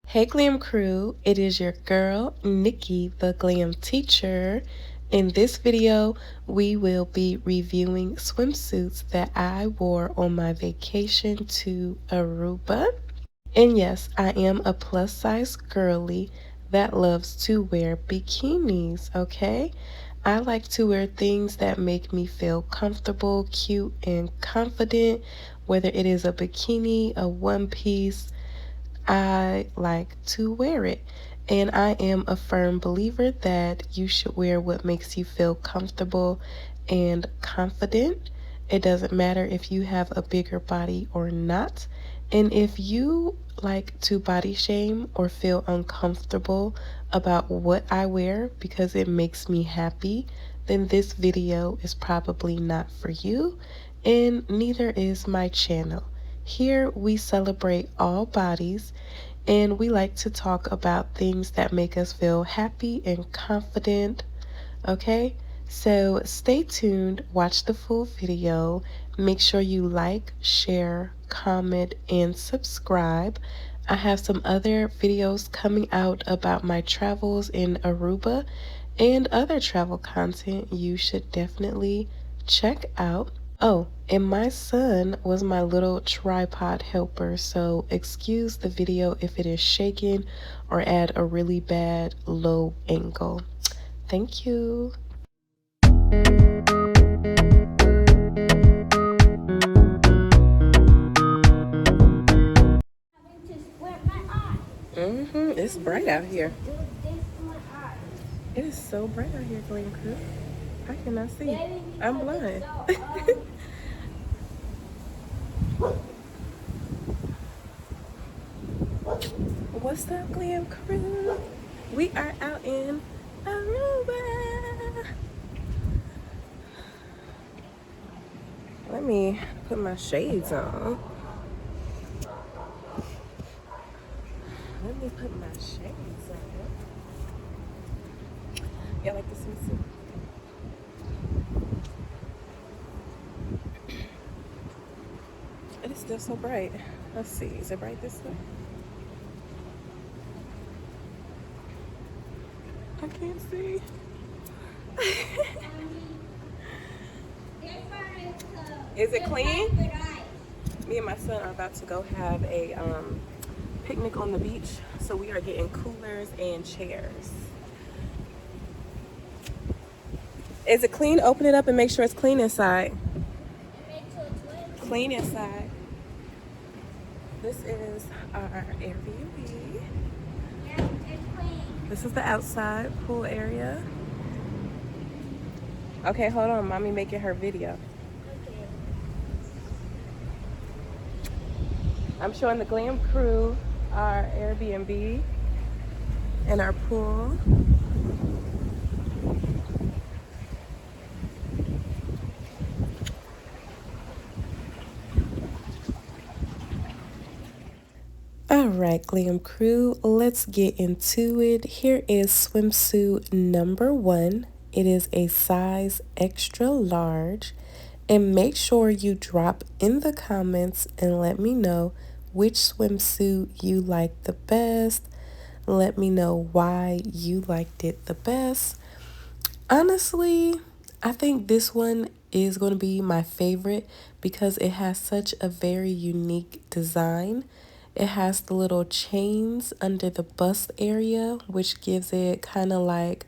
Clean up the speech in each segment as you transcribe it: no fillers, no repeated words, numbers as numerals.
Hey Glam Crew, it is your girl Nikki, the Glam Teacher. In this video, we will be reviewing swimsuits that I wore on my vacation to Aruba. And yes, I am a plus size girly that loves to wear bikinis, okay? I like to wear things that make me feel comfortable, cute, and confident, whether it is a bikini, a one piece. I like to wear it. And I am a firm believer that you should wear what makes you feel comfortable and confident. It doesn't matter if you have a bigger body or not. And if you like to body shame or feel uncomfortable about what I wear because it makes me happy, then this video is probably not for you, and neither is my channel. Here we celebrate all bodies and we like to talk about things that make us feel happy and confident. Okay? So stay tuned, watch the full video. Make sure you like, share, comment, and subscribe. I have some other videos coming out about my travels in Aruba and other travel content you should definitely check out. Oh, and my son was my little tripod helper, so excuse the video if it is shaking or at a really bad low angle. Thank you. It's bright out here. It is so bright out here, Glen Crew. I cannot see. I'm blind. What's up, Glam Crew? We are out in Aruba. Let me put my shades on. Let me put my shades on. Y'all like the swimsuit? It is still so bright. Let's see. Is it bright this way? I can't see. Is it clean? Me and my son are about to go have a picnic on the beach, so we are getting coolers and chairs. Is it clean? Open it up and make sure it's clean inside. Clean inside. This is our Airbnb. Yeah, it's clean. This is the outside pool area. Okay, hold on. Mommy making her video. Okay. I'm showing the Glam Crew our Airbnb and our pool. Alright, Glam Crew, let's get into it. Here is swimsuit number 1. It is a size extra large. And make sure you drop in the comments and let me know which swimsuit you like the best. Let me know why you liked it the best. Honestly, I think this one is going to be my favorite because it has such a very unique design. It has the little chains under the bust area, which gives it kind of like,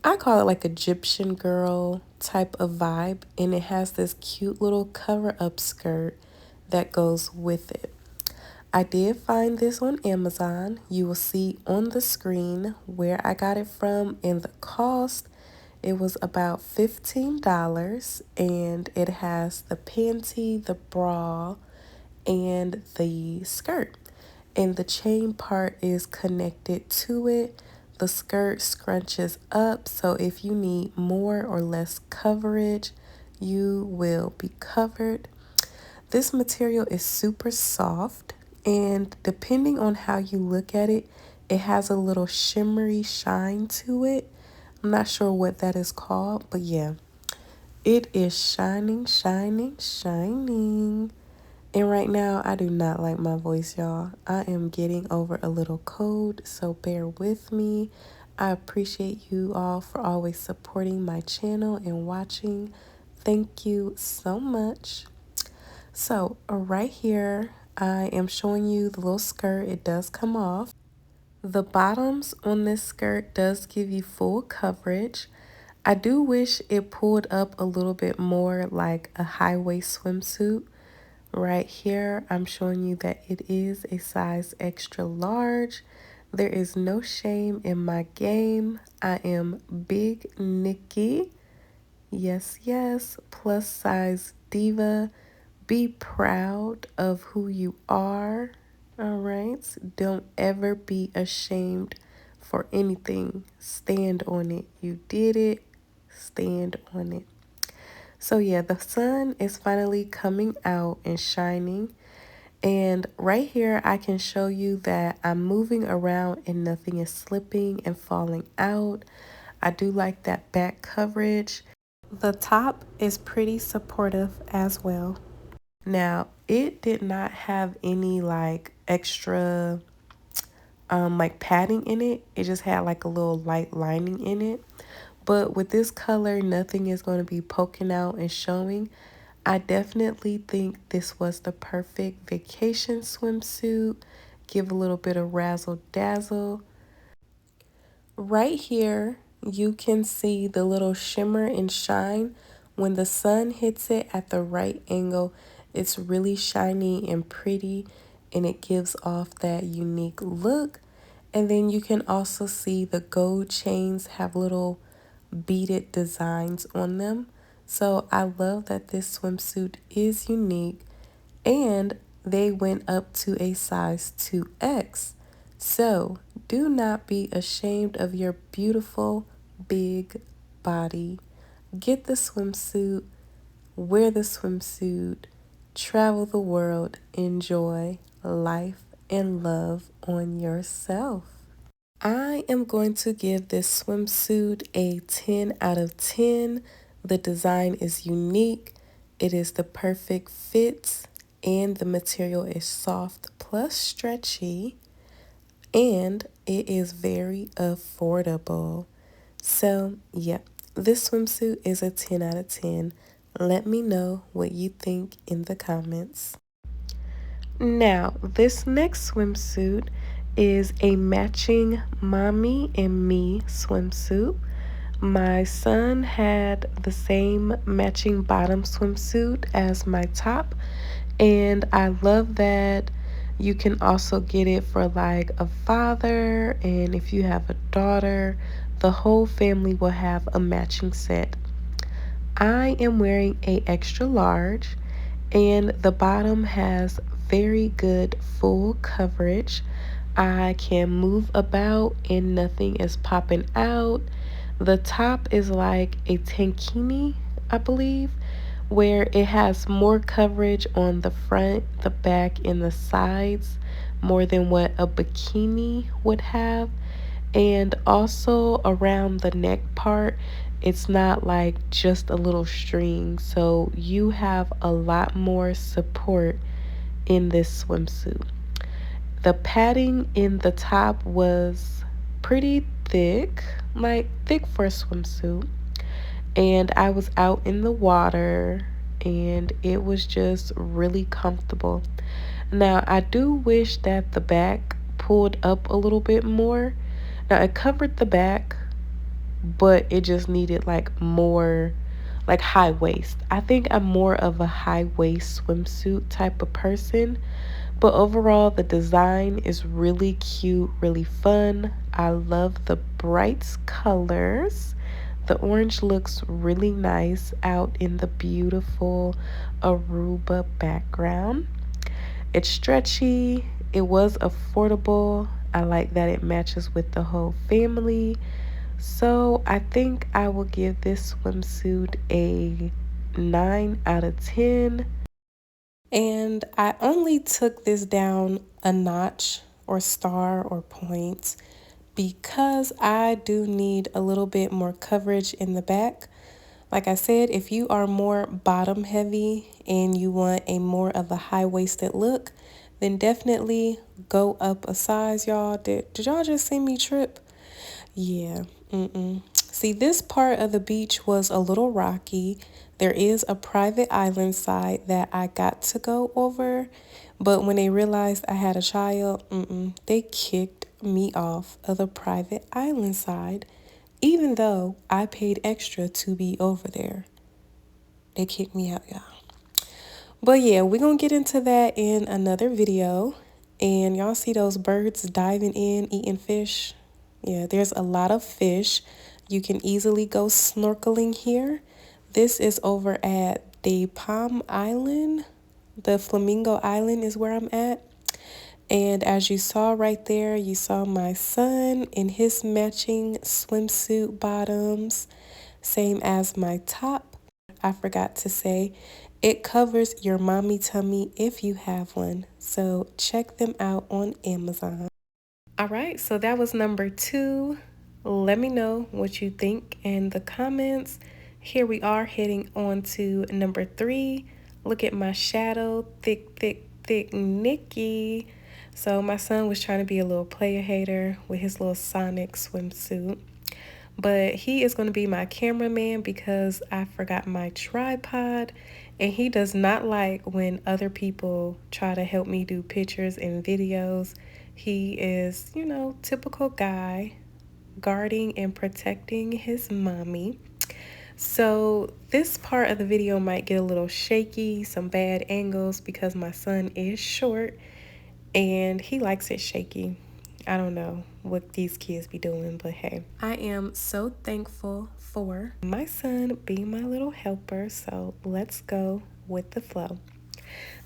I call it like Egyptian girl type of vibe. And it has this cute little cover up skirt that goes with it. I did find this on Amazon. You will see on the screen where I got it from and the cost. It was about $15, and it has the panty, the bra, and the skirt. And the chain part is connected to it. The skirt scrunches up, so if you need more or less coverage, you will be covered. This material is super soft, and depending on how you look at it, it has a little shimmery shine to it. I'm not sure what that is called, but yeah, it is shining, shining, shining. And right now, I do not like my voice, y'all. I am getting over a little cold, so bear with me. I appreciate you all for always supporting my channel and watching. Thank you so much. So, right here, I am showing you the little skirt. It does come off. The bottoms on this skirt does give you full coverage. I do wish it pulled up a little bit more like a high-waist swimsuit. Right here, I'm showing you that it is a size extra large. There is no shame in my game. I am Big Nikki. Yes, yes, plus size diva. Be proud of who you are. All right. Don't ever be ashamed for anything. Stand on it. You did it. Stand on it. So, yeah, the sun is finally coming out and shining. And right here, I can show you that I'm moving around and nothing is slipping and falling out. I do like that back coverage. The top is pretty supportive as well. Now, it did not have any like extra like padding in it. It just had like a little light lining in it. But with this color, nothing is going to be poking out and showing. I definitely think this was the perfect vacation swimsuit. Give a little bit of razzle dazzle. Right here, you can see the little shimmer and shine. When the sun hits it at the right angle, it's really shiny and pretty, and it gives off that unique look. And then you can also see the gold chains have little beaded designs on them. So I love that this swimsuit is unique, and they went up to a size 2X. So do not be ashamed of your beautiful big body. Get the swimsuit, wear the swimsuit, travel the world, enjoy life and love on yourself. I am going to give this swimsuit a 10 out of 10. The design is unique. It is the perfect fit, and the material is soft plus stretchy, and it is very affordable. So, yeah, this swimsuit is a 10 out of 10. Let me know what you think in the comments. Now, this next swimsuit is a matching mommy and me swimsuit. My son had the same matching bottom swimsuit as my top, and I love that you can also get it for like a father, and if you have a daughter, the whole family will have a matching set. I am wearing a extra large, and the bottom has very good full coverage. I can move about and nothing is popping out. The top is like a tankini, I believe, where it has more coverage on the front, the back, and the sides, more than what a bikini would have. And also around the neck part, it's not like just a little string. So you have a lot more support in this swimsuit. The padding in the top was pretty thick, like thick for a swimsuit. And I was out in the water and it was just really comfortable. Now, I do wish that the back pulled up a little bit more. Now, it covered the back, but it just needed like more, like high waist. I think I'm more of a high waist swimsuit type of person. But overall, the design is really cute, really fun. I love the bright colors. The orange looks really nice out in the beautiful Aruba background. It's stretchy. It was affordable. I like that it matches with the whole family. So I think I will give this swimsuit a 9 out of 10. And I only took this down a notch or star or point because I do need a little bit more coverage in the back. Like I said, if you are more bottom heavy and you want a more of a high-waisted look, then definitely go up a size, y'all. Did y'all just see me trip? Yeah. See, this part of the beach was a little rocky. There is a private island side that I got to go over, but when they realized I had a child, they kicked me off of the private island side, even though I paid extra to be over there. They kicked me out, y'all. But yeah, we're going to get into that in another video. And y'all see those birds diving in, eating fish? Yeah, there's a lot of fish. You can easily go snorkeling here. This is over at the Palm Island. The Flamingo Island is where I'm at. And as you saw right there, you saw my son in his matching swimsuit bottoms, same as my top. I forgot to say, it covers your mommy tummy if you have one. So check them out on Amazon. All right, so that was number 2. Let me know what you think in the comments. Here we are heading on to number 3. Look at my shadow, thick Nikki. So my son was trying to be a little player hater with his little Sonic swimsuit. But he is going to be my cameraman because I forgot my tripod. And he does not like when other people try to help me do pictures and videos. He is, typical guy, guarding and protecting his mommy. So this part of the video might get a little shaky, some bad angles because my son is short and he likes it shaky. I don't know what these kids be doing, but hey. I am so thankful for my son being my little helper, so let's go with the flow.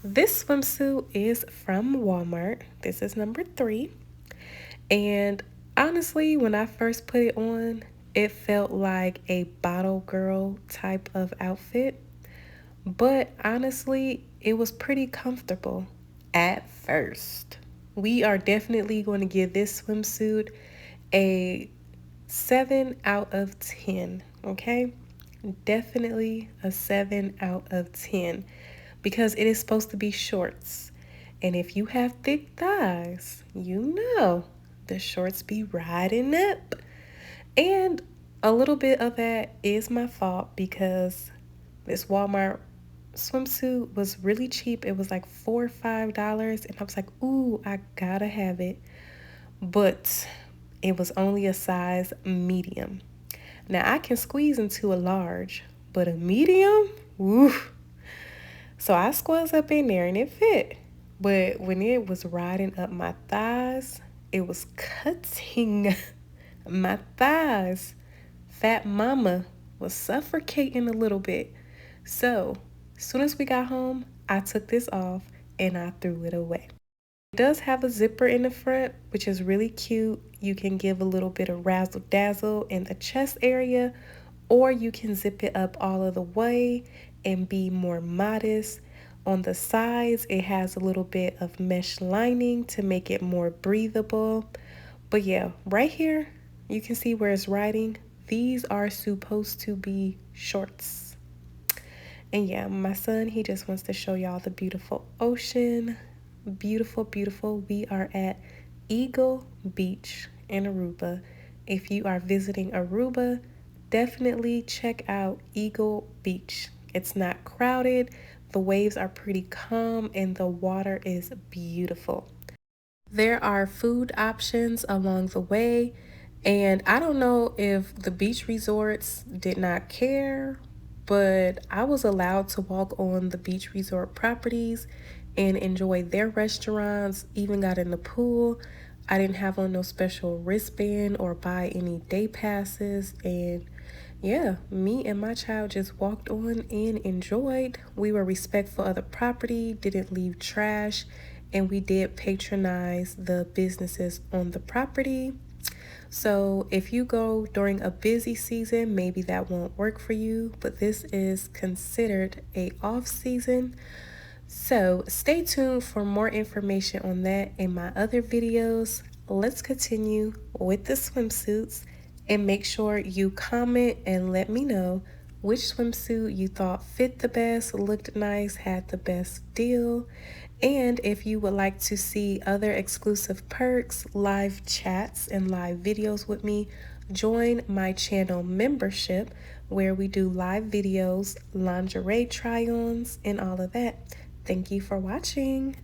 This swimsuit is from Walmart. This is number 3. And honestly, when I first put it on, it felt like a bottle girl type of outfit. But honestly, it was pretty comfortable at first. We are definitely going to give this swimsuit a 7 out of 10, okay? Definitely a 7 out of 10 because it is supposed to be shorts. And if you have thick thighs, the shorts be riding up. And a little bit of that is my fault because this Walmart swimsuit was really cheap. It was like $4 or $5 and I was like, ooh, I gotta have it. But it was only a size medium. Now I can squeeze into a large, but a medium, woof. So I squeezed up in there and it fit. But when it was riding up my thighs, it was cutting my thighs. Fat mama was suffocating a little bit. So as soon as we got home, I took this off and I threw it away. It does have a zipper in the front, which is really cute. You can give a little bit of razzle dazzle in the chest area, or you can zip it up all of the way and be more modest. On the sides, it has a little bit of mesh lining to make it more breathable. But yeah, right here, you can see where it's writing. These are supposed to be shorts. And yeah, my son, he just wants to show y'all the beautiful ocean. Beautiful, beautiful. We are at Eagle Beach in Aruba. If you are visiting Aruba, definitely check out Eagle Beach. It's not crowded, the waves are pretty calm, and the water is beautiful. There are food options along the way, and I don't know if the beach resorts did not care, but I was allowed to walk on the beach resort properties and enjoy their restaurants, even got in the pool. I didn't have on no special wristband or buy any day passes, and yeah, me and my child just walked on and enjoyed. We were respectful of the property, didn't leave trash, and we did patronize the businesses on the property. So if you go during a busy season, maybe that won't work for you, but this is considered a off season. So stay tuned for more information on that in my other videos. Let's continue with the swimsuits and make sure you comment and let me know which swimsuit you thought fit the best, looked nice, had the best deal. And if you would like to see other exclusive perks, live chats, and live videos with me, join my channel membership where we do live videos, lingerie try-ons, and all of that. Thank you for watching.